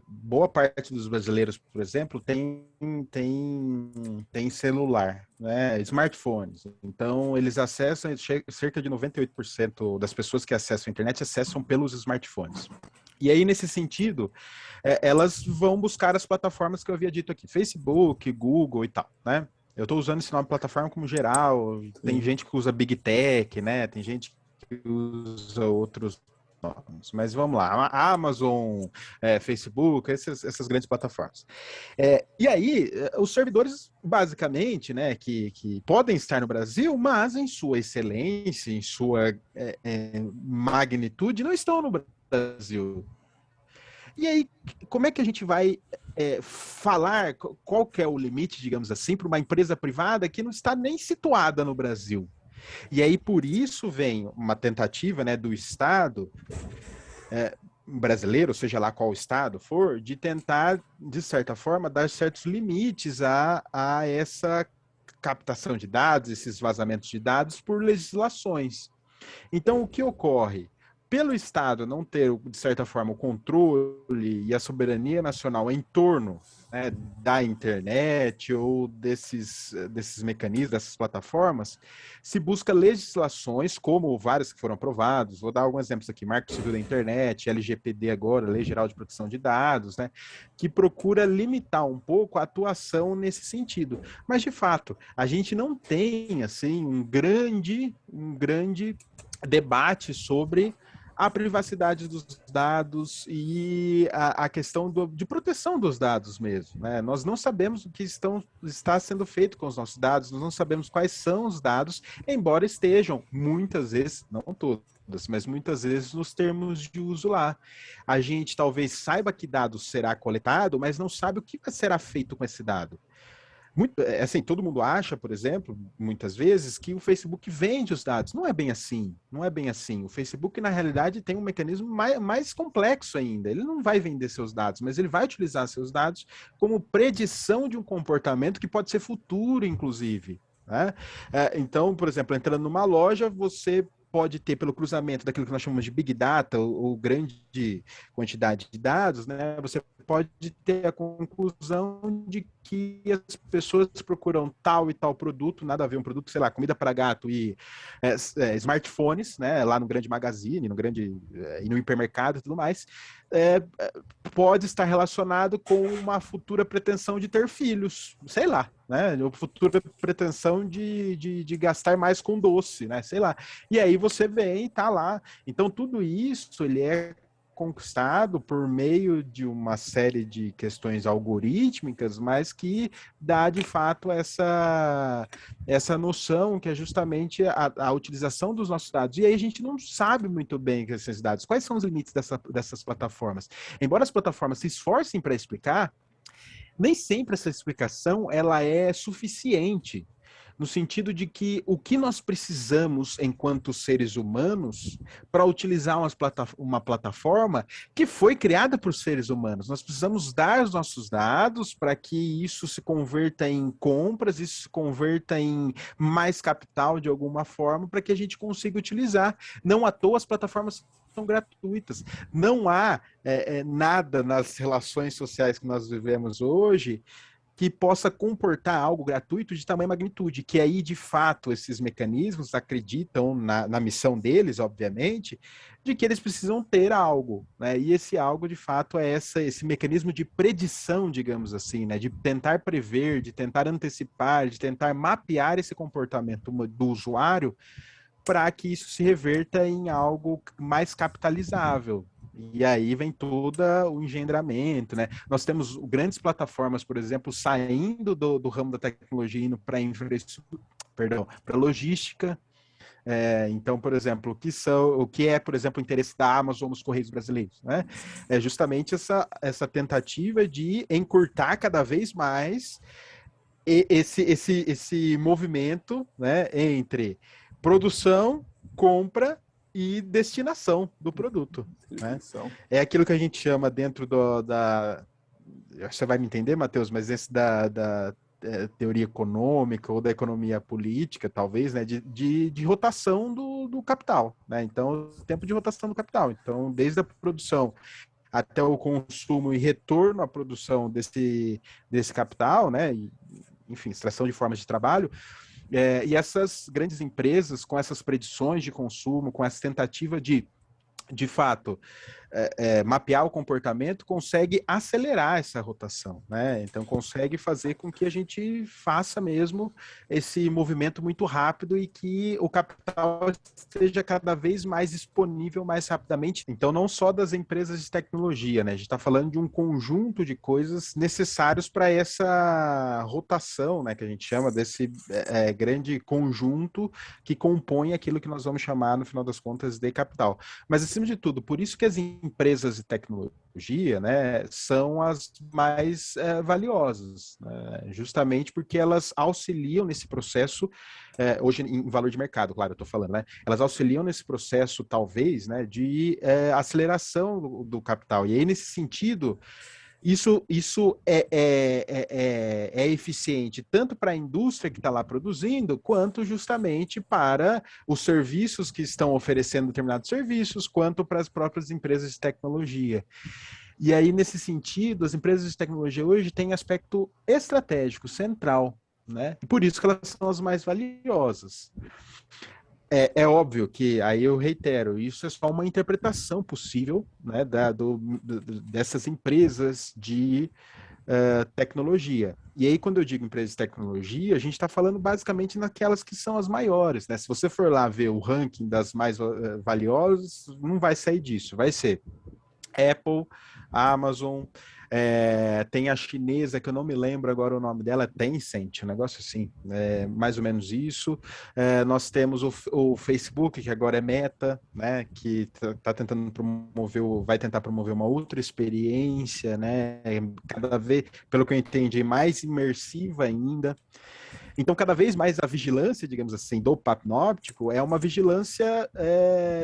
Boa parte dos brasileiros, por exemplo, tem celular, né? Smartphones. Então, eles acessam, cerca de 98% das pessoas que acessam a internet acessam pelos smartphones. E aí, nesse sentido, elas vão buscar as plataformas que eu havia dito aqui, Facebook, Google e tal, né? Eu estou usando esse nome de plataforma como geral, tem gente que usa Big Tech, né? Tem gente que usa outros nomes, mas vamos lá, Amazon, Facebook, essas grandes plataformas. E aí, os servidores, basicamente, né, que podem estar no Brasil, mas em sua excelência, em sua magnitude, não estão no Brasil. E aí, como é que a gente vai falar qual que é o limite, digamos assim, para uma empresa privada que não está nem situada no Brasil? E aí, por isso, vem uma tentativa, né, do Estado brasileiro, seja lá qual Estado for, de tentar, de certa forma, dar certos limites a essa captação de dados, esses vazamentos de dados por legislações. Então, o que ocorre? Pelo Estado não ter, de certa forma, o controle e a soberania nacional em torno, né, da internet ou desses mecanismos, dessas plataformas, se busca legislações, como várias que foram aprovadas. Vou dar alguns exemplos aqui: Marco Civil da Internet, LGPD agora, Lei Geral de Proteção de Dados, né, que procura limitar um pouco a atuação nesse sentido. Mas, de fato, a gente não tem assim um grande debate sobre a privacidade dos dados e a questão de proteção dos dados mesmo, né? Nós não sabemos o que está sendo feito com os nossos dados, nós não sabemos quais são os dados, embora estejam, muitas vezes, não todas, mas muitas vezes nos termos de uso lá. A gente talvez saiba que dado será coletado, mas não sabe o que será feito com esse dado. Assim, todo mundo acha, por exemplo, muitas vezes, que o Facebook vende os dados. Não é bem assim, não é bem assim. O Facebook, na realidade, tem um mecanismo mais complexo ainda. Ele não vai vender seus dados, mas ele vai utilizar seus dados como predição de um comportamento que pode ser futuro, inclusive, né? Então, por exemplo, entrando numa loja, você pode ter, pelo cruzamento daquilo que nós chamamos de Big Data, ou grande quantidade de dados, né? Você pode ter a conclusão de que as pessoas procuram tal e tal produto, nada a ver, um produto, sei lá, comida para gato e smartphones, né, lá no grande magazine, e no hipermercado e tudo mais, pode estar relacionado com uma futura pretensão de ter filhos, sei lá, né, uma futura pretensão de gastar mais com doce, né, sei lá. E aí você vem e tá lá. Então tudo isso, ele é conquistado por meio de uma série de questões algorítmicas, mas que dá de fato essa noção que é justamente a utilização dos nossos dados. E aí a gente não sabe muito bem esses dados, quais são os limites dessas plataformas. Embora as plataformas se esforcem para explicar, nem sempre essa explicação ela é suficiente, no sentido de que o que nós precisamos enquanto seres humanos para utilizar uma plataforma que foi criada por seres humanos. Nós precisamos dar os nossos dados para que isso se converta em compras, isso se converta em mais capital de alguma forma, para que a gente consiga utilizar. Não à toa as plataformas são gratuitas. Não há nada nas relações sociais que nós vivemos hoje que possa comportar algo gratuito de tamanha magnitude, que aí, de fato, esses mecanismos acreditam na missão deles, obviamente, de que eles precisam ter algo, né? E esse algo, de fato, é esse mecanismo de predição, digamos assim, né? De tentar prever, de tentar antecipar, de tentar mapear esse comportamento do usuário para que isso se reverta em algo mais capitalizável. E aí vem todo o engendramento, né? Nós temos grandes plataformas, por exemplo, saindo do ramo da tecnologia indo para infraestrutura, perdão, para logística. Então, por exemplo, o que é, por exemplo, o interesse da Amazon nos Correios Brasileiros, né? É justamente essa tentativa de encurtar cada vez mais esse movimento, né, entre produção, compra e destinação do produto, né? É aquilo que a gente chama dentro você vai me entender, Matheus, mas esse da teoria econômica ou da economia política, talvez, né, de rotação do capital, né? Então, tempo de rotação do capital. Então, desde a produção até o consumo e retorno à produção desse capital, né? Enfim, extração de formas de trabalho, e essas grandes empresas, com essas predições de consumo, com essa tentativa de fato, mapear o comportamento, consegue acelerar essa rotação, né? Então, consegue fazer com que a gente faça mesmo esse movimento muito rápido e que o capital esteja cada vez mais disponível mais rapidamente. Então, não só das empresas de tecnologia, né? A gente está falando de um conjunto de coisas necessários para essa rotação, né? Que a gente chama desse grande conjunto que compõe aquilo que nós vamos chamar, no final das contas, de capital. Mas, acima de tudo, por isso que as empresas de tecnologia, né, são as mais valiosas, né, justamente porque elas auxiliam nesse processo, hoje em valor de mercado, claro, eu estou falando, né, elas auxiliam nesse processo, talvez, né, de aceleração do capital. E aí, nesse sentido, isso é eficiente tanto para a indústria que está lá produzindo, quanto justamente para os serviços que estão oferecendo determinados serviços, quanto para as próprias empresas de tecnologia. E aí, nesse sentido, as empresas de tecnologia hoje têm aspecto estratégico, central, né? E por isso que elas são as mais valiosas. É óbvio que, aí eu reitero, isso é só uma interpretação possível, né, dessas empresas de tecnologia. E aí, quando eu digo empresas de tecnologia, a gente está falando basicamente naquelas que são as maiores, né? Se você for lá ver o ranking das mais valiosas, não vai sair disso, vai ser Apple, Amazon, tem a chinesa, que eu não me lembro agora o nome dela, Tencent, um negócio assim, mais ou menos isso. Nós temos o Facebook, que agora é Meta, né, que tá tentando vai tentar promover uma outra experiência, né, cada vez, pelo que eu entendi, mais imersiva ainda. Então, cada vez mais a vigilância, digamos assim, do Papnóptico é uma vigilância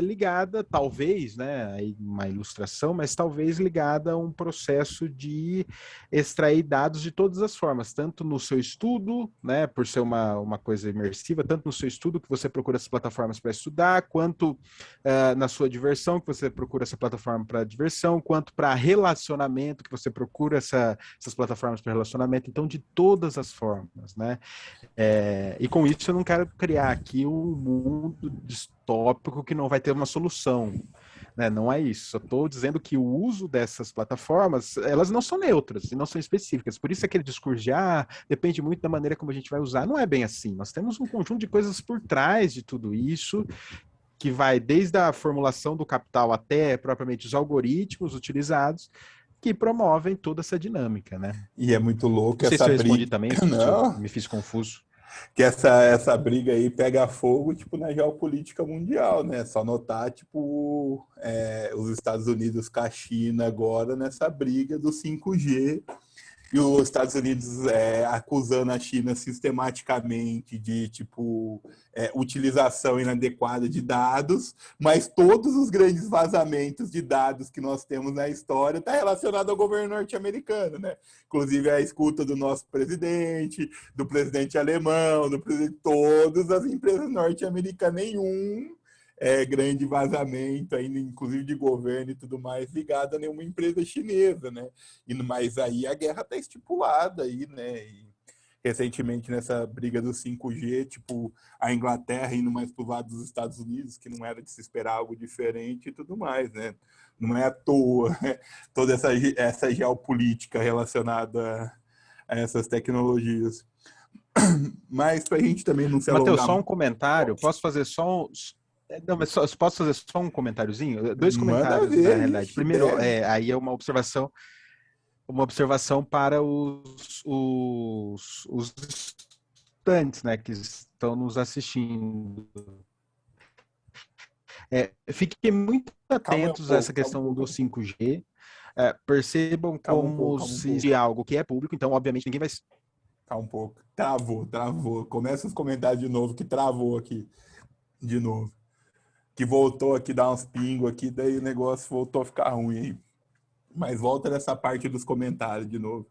ligada, talvez, né, aí uma ilustração, mas talvez ligada a um processo de extrair dados de todas as formas, tanto no seu estudo, né, por ser uma coisa imersiva, tanto no seu estudo que você procura essas plataformas para estudar, quanto na sua diversão, que você procura essa plataforma para diversão, quanto para relacionamento, que você procura essas plataformas para relacionamento, então de todas as formas, né? E com isso eu não quero criar aqui um mundo distópico que não vai ter uma solução, né? Não é isso. Só estou dizendo que o uso dessas plataformas, elas não são neutras e não são específicas. Por isso aquele discurso de depende muito da maneira como a gente vai usar. Não é bem assim. Nós temos um conjunto de coisas por trás de tudo isso, que vai desde a formulação do capital até propriamente os algoritmos utilizados, que promovem toda essa dinâmica, né? E é muito louco Não sei se essa eu respondi briga. também, se eu me fiz confuso. Que essa briga aí pega fogo, tipo, na geopolítica mundial, né? Só notar, tipo, os Estados Unidos com a China agora nessa briga do 5G, e os Estados Unidos acusando a China sistematicamente de, tipo, utilização inadequada de dados, mas todos os grandes vazamentos de dados que nós temos na história está relacionado ao governo norte-americano, né? Inclusive a escuta do nosso presidente, do presidente alemão, do presidente, todas as empresas norte-americanas, nenhum grande vazamento, ainda inclusive de governo e tudo mais, ligado a nenhuma empresa chinesa, né? Mas aí a guerra está estipulada aí, né? E recentemente nessa briga do 5G, tipo, a Inglaterra indo mais para o lado dos Estados Unidos, que não era de se esperar algo diferente e tudo mais, né? Não é à toa, né? Toda essa geopolítica relacionada a essas tecnologias. Mas para a gente também não se Matheus, alongar só um muito. comentário. Posso fazer só um. Não, mas posso fazer só um comentáriozinho? Dois Manda comentários, na ver, realidade. ixi, Primeiro, deve. aí é uma observação para os estudantes, né, que estão nos assistindo. Fiquem muito Calma um atentos a essa pouco, calma um questão pouco, do calma um pouco. 5G. Percebam Calma um pouco, como calma um se pouco. é algo que é público, então, obviamente, ninguém vai. Calma um pouco. Travou. Começa os comentários de novo, que travou aqui. De novo. Que voltou aqui, dar uns pingos aqui, daí o negócio voltou a ficar ruim aí. Mas volta nessa parte dos comentários de novo.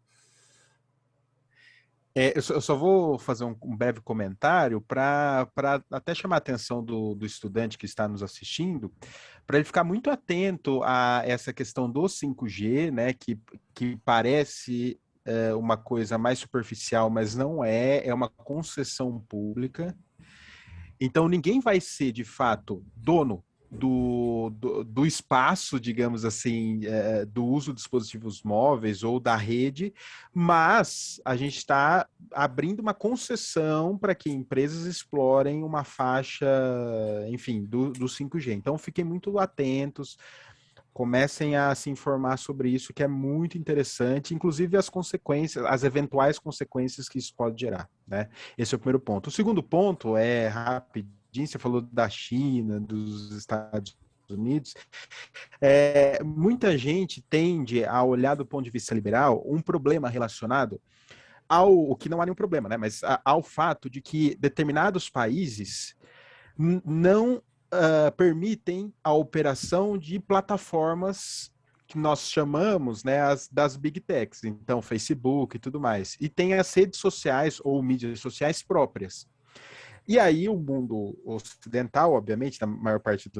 Eu só vou fazer um breve comentário para até chamar a atenção do estudante que está nos assistindo, para ele ficar muito atento a essa questão do 5G, né, que parece uma coisa mais superficial, mas não é uma concessão pública. Então, ninguém vai ser, de fato, dono do espaço, digamos assim, do uso de dispositivos móveis ou da rede, mas a gente está abrindo uma concessão para que empresas explorem uma faixa, enfim, do 5G. Então, fiquem muito atentos, comecem a se informar sobre isso, que é muito interessante, inclusive as consequências, as eventuais consequências que isso pode gerar, né? Esse é o primeiro ponto. O segundo ponto é rapidinho, você falou da China, dos Estados Unidos. Muita gente tende a olhar do ponto de vista liberal um problema relacionado o que não há nenhum problema, né? Mas ao fato de que determinados países não permitem a operação de plataformas que nós chamamos, né, das big techs, então Facebook e tudo mais, e tem as redes sociais ou mídias sociais próprias. E aí o mundo ocidental, obviamente, na maior parte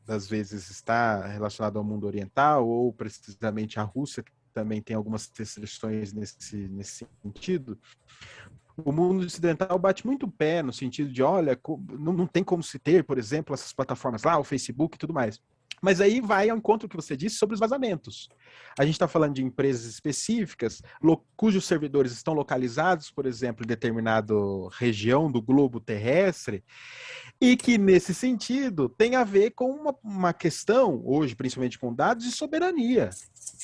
das vezes está relacionado ao mundo oriental, ou precisamente a Rússia, que também tem algumas restrições nesse sentido. O mundo ocidental bate muito o pé no sentido de, olha, não tem como se ter, por exemplo, essas plataformas lá, o Facebook e tudo mais. Mas aí vai ao encontro que você disse sobre os vazamentos. A gente está falando de empresas específicas, cujos servidores estão localizados, por exemplo, em determinada região do globo terrestre, e que, nesse sentido, tem a ver com uma questão, hoje, principalmente com dados, de soberania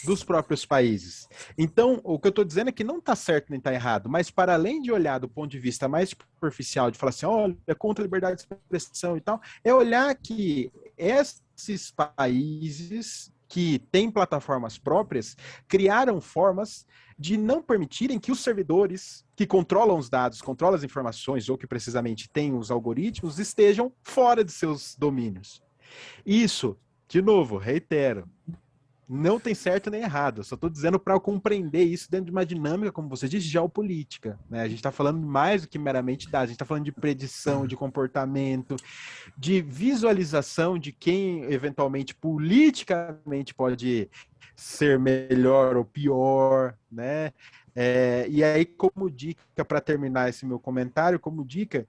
dos próprios países. Então, o que eu estou dizendo é que não está certo nem está errado, mas para além de olhar do ponto de vista mais superficial, de falar assim, olha, é contra a liberdade de expressão e tal, é olhar que esses países que têm plataformas próprias criaram formas de não permitirem que os servidores que controlam os dados, controlam as informações ou que precisamente têm os algoritmos estejam fora de seus domínios. Isso, de novo, reitero, não tem certo nem errado, eu só estou dizendo para compreender isso dentro de uma dinâmica, como você disse, geopolítica. Né? A gente está falando mais do que meramente dados, a gente está falando de predição, de comportamento, de visualização de quem eventualmente politicamente pode ser melhor ou pior, né? E aí, como dica, para terminar esse meu comentário, como dica,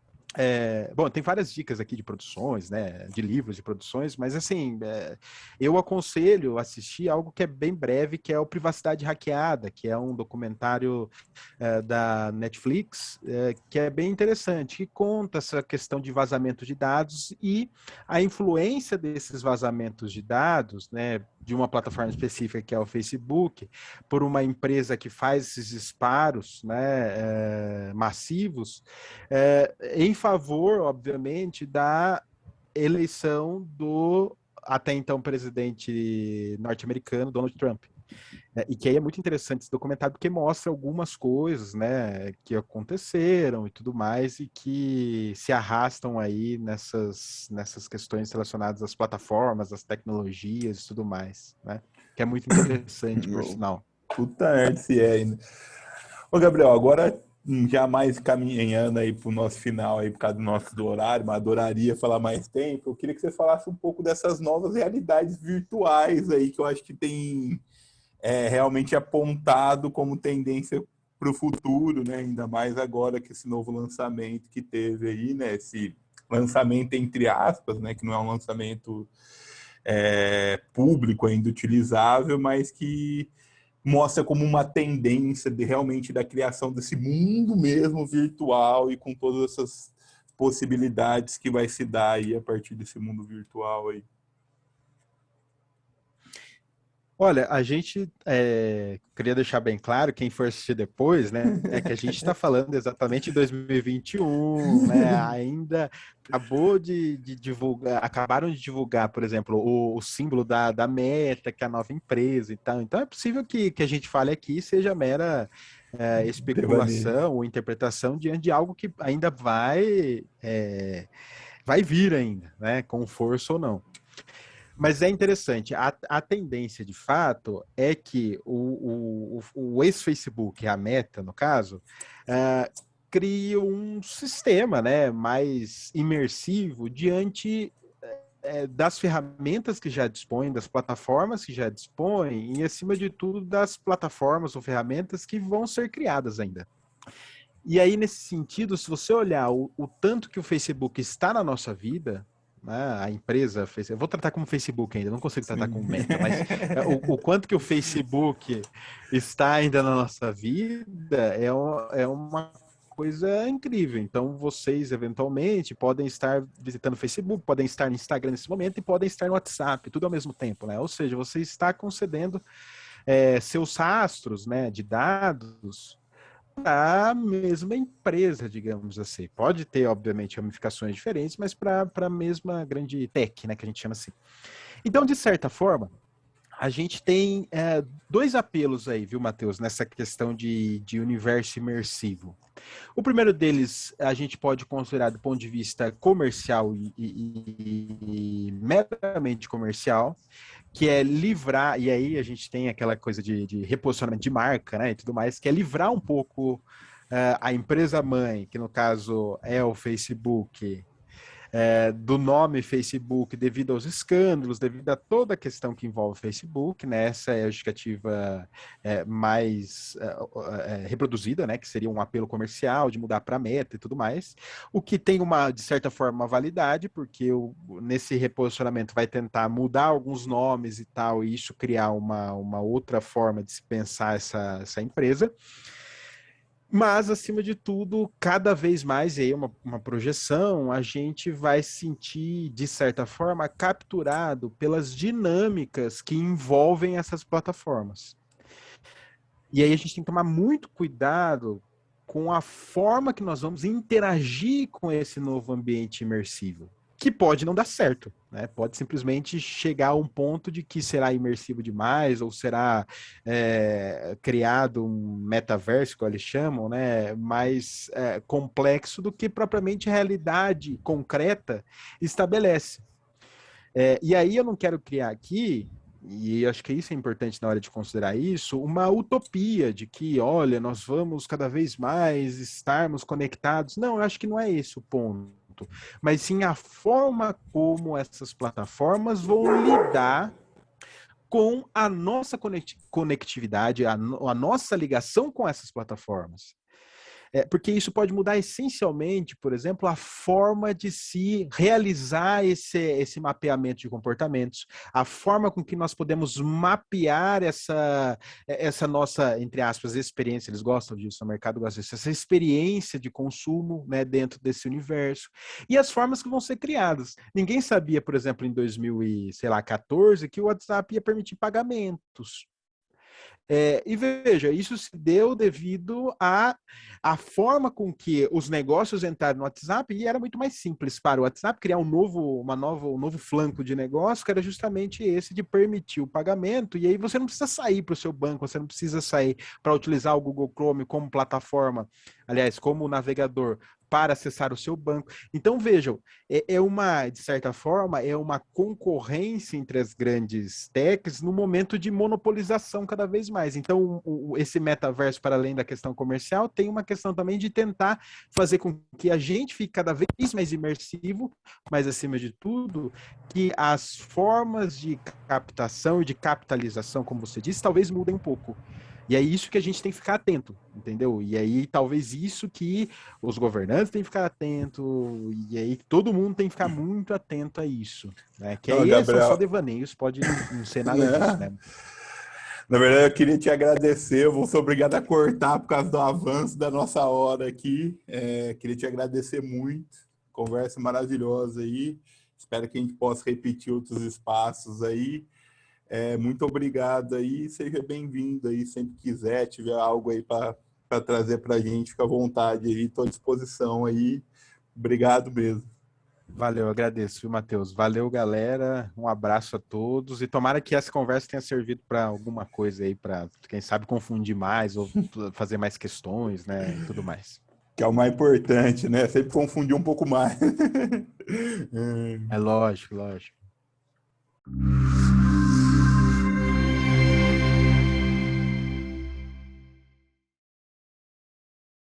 bom, tem várias dicas aqui de produções, né, de livros de produções, mas assim, eu aconselho assistir algo que é bem breve, que é o Privacidade Hackeada, que é um documentário da Netflix, que é bem interessante, que conta essa questão de vazamento de dados e a influência desses vazamentos de dados, né, de uma plataforma específica que é o Facebook, por uma empresa que faz esses disparos, né, massivos, em favor, obviamente, da eleição do até então presidente norte-americano, Donald Trump. E que aí é muito interessante esse documentário porque mostra algumas coisas, né, que aconteceram e tudo mais e que se arrastam aí nessas questões relacionadas às plataformas, às tecnologias e tudo mais, né? Que é muito interessante, por sinal. Puta merda, se é ainda. Ô, Gabriel, agora já mais caminhando aí para o nosso final, aí por causa do nosso horário, mas adoraria falar mais tempo. Eu queria que você falasse um pouco dessas novas realidades virtuais aí, que eu acho que tem realmente apontado como tendência para o futuro, né? Ainda mais agora que esse novo lançamento que teve aí, né? Esse lançamento entre aspas, né? Que não é um lançamento público ainda utilizável, mas que mostra como uma tendência de realmente da criação desse mundo mesmo virtual e com todas essas possibilidades que vai se dar aí a partir desse mundo virtual aí. Olha, a gente queria deixar bem claro, quem for assistir depois, né, é que a gente está falando exatamente de 2021, né, ainda acabou de divulgar, acabaram de divulgar, por exemplo, o símbolo da Meta, que é a nova empresa e tal, então é possível que a gente fale aqui seja mera especulação ou interpretação diante de algo que ainda vai vir ainda, né, com força ou não. Mas é interessante, a tendência de fato é que o ex-Facebook, a Meta, no caso, cria um sistema, né, mais imersivo diante das ferramentas que já dispõem, das plataformas que já dispõem, e acima de tudo das plataformas ou ferramentas que vão ser criadas ainda. E aí, nesse sentido, se você olhar o tanto que o Facebook está na nossa vida, né, a empresa, eu vou tratar como Facebook ainda, não consigo tratar como Meta, mas o quanto que o Facebook está ainda na nossa vida é uma coisa incrível. Então, vocês, eventualmente, podem estar visitando o Facebook, podem estar no Instagram nesse momento e podem estar no WhatsApp, tudo ao mesmo tempo, né? Ou seja, você está concedendo seus rastros, né, de dados para a mesma empresa, digamos assim. Pode ter, obviamente, ramificações diferentes, mas para a mesma grande tech, né, que a gente chama assim. Então, de certa forma, a gente tem dois apelos aí, viu, Matheus, nessa questão de universo imersivo. O primeiro deles a gente pode considerar do ponto de vista comercial e meramente comercial, que é livrar, e aí a gente tem aquela coisa de reposicionamento de marca, né, e tudo mais, que é livrar um pouco a empresa mãe, que no caso é o Facebook, do nome Facebook devido aos escândalos, devido a toda a questão que envolve o Facebook, né? Essa é a justificativa mais reproduzida, né? Que seria um apelo comercial de mudar para Meta e tudo mais, o que tem de certa forma, uma validade, porque nesse reposicionamento vai tentar mudar alguns nomes e tal, e isso criar uma outra forma de se pensar essa empresa. Mas, acima de tudo, cada vez mais, e aí uma projeção, a gente vai se sentir, de certa forma, capturado pelas dinâmicas que envolvem essas plataformas. E aí a gente tem que tomar muito cuidado com a forma que nós vamos interagir com esse novo ambiente imersivo, que pode não dar certo, né? Pode simplesmente chegar a um ponto de que será imersivo demais, ou será criado um metaverso, que eles chamam, né? Mais complexo do que propriamente a realidade concreta estabelece. E aí eu não quero criar aqui, e acho que isso é importante na hora de considerar isso, uma utopia de que, olha, nós vamos cada vez mais estarmos conectados. Não, eu acho que não é esse o ponto, mas sim a forma como essas plataformas vão lidar com a nossa conectividade, a nossa ligação com essas plataformas. Porque isso pode mudar essencialmente, por exemplo, a forma de se realizar esse mapeamento de comportamentos, a forma com que nós podemos mapear essa nossa, entre aspas, experiência, eles gostam disso, o mercado gosta disso, essa experiência de consumo, né, dentro desse universo, e as formas que vão ser criadas. Ninguém sabia, por exemplo, em 2014, que o WhatsApp ia permitir pagamentos. E veja, isso se deu devido à forma com que os negócios entraram no WhatsApp, e era muito mais simples para o WhatsApp criar um novo flanco de negócio, que era justamente esse de permitir o pagamento, e aí você não precisa sair para o seu banco, você não precisa sair para utilizar o Google Chrome como plataforma, aliás, como navegador, para acessar o seu banco. Então, vejam, de certa forma, é uma concorrência entre as grandes techs no momento de monopolização cada vez mais. Então, esse metaverso, para além da questão comercial, tem uma questão também de tentar fazer com que a gente fique cada vez mais imersivo, mas, acima de tudo, que as formas de captação e de capitalização, como você disse, talvez mudem um pouco. E é isso que a gente tem que ficar atento, entendeu? E aí, talvez isso que os governantes têm que ficar atento, e aí todo mundo tem que ficar muito atento a isso, né? Que Não, aí são só Gabriel, devaneios, pode não ser nada disso, né? né? Na verdade, eu queria te agradecer. Eu vou ser obrigado a cortar por causa do avanço da nossa hora aqui. Queria te agradecer muito. Conversa maravilhosa aí. Espero que a gente possa repetir outros espaços aí. Muito obrigado aí. Seja bem-vindo aí sempre que quiser. Tiver algo aí para trazer para a gente, fica à vontade aí. Estou à disposição aí. Obrigado mesmo. Valeu, agradeço, viu, Matheus? Valeu, galera. Um abraço a todos e tomara que essa conversa tenha servido para alguma coisa aí, para quem sabe confundir mais ou fazer mais questões, né, e tudo mais. Que é o mais importante, né? Sempre confundir um pouco mais. É lógico, lógico.